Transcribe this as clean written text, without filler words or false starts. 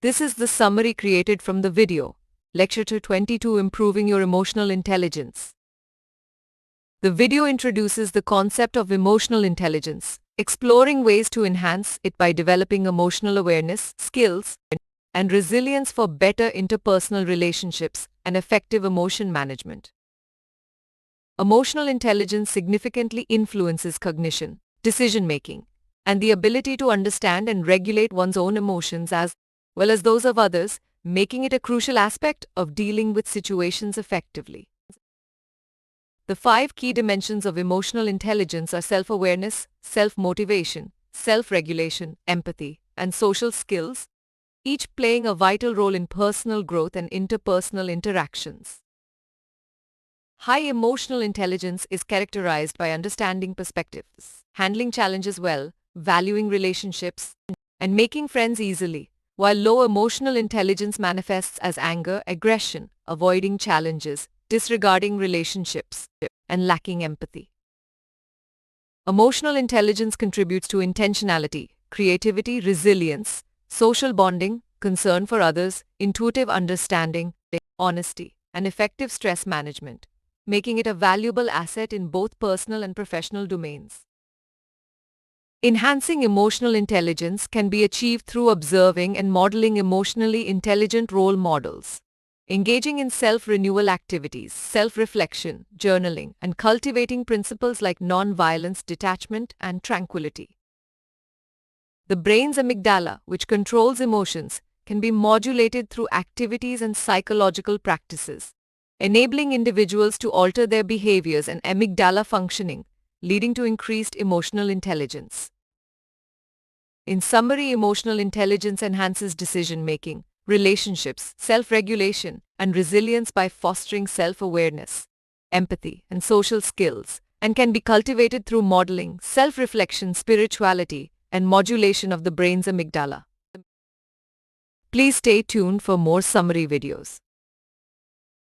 This is the summary created from the video. Lecture 22, Improving Your Emotional Intelligence. The video introduces the concept of emotional intelligence, exploring ways to enhance it by developing emotional awareness, skills, and resilience for better interpersonal relationships and effective emotion management. Emotional intelligence significantly influences cognition, decision-making, and the ability to understand and regulate one's own emotions as well as those of others, making it a crucial aspect of dealing with situations effectively. The 5 key dimensions of emotional intelligence are self-awareness, self-motivation, self-regulation, empathy, and social skills, each playing a vital role in personal growth and interpersonal interactions. High emotional intelligence is characterized by understanding perspectives, handling challenges well, valuing relationships, and making friends easily, while low emotional intelligence manifests as anger, aggression, avoiding challenges, disregarding relationships, and lacking empathy. Emotional intelligence contributes to intentionality, creativity, resilience, social bonding, concern for others, intuitive understanding, honesty, and effective stress management, making it a valuable asset in both personal and professional domains. Enhancing emotional intelligence can be achieved through observing and modeling emotionally intelligent role models, engaging in self-renewal activities, self-reflection, journaling, and cultivating principles like non-violence, detachment, and tranquility. The brain's amygdala, which controls emotions, can be modulated through activities and psychological practices, enabling individuals to alter their behaviors and amygdala functioning, leading to increased emotional intelligence. In summary, emotional intelligence enhances decision-making, relationships, self-regulation, and resilience by fostering self-awareness, empathy, and social skills, and can be cultivated through modeling, self-reflection, spirituality, and modulation of the brain's amygdala. Please stay tuned for more summary videos.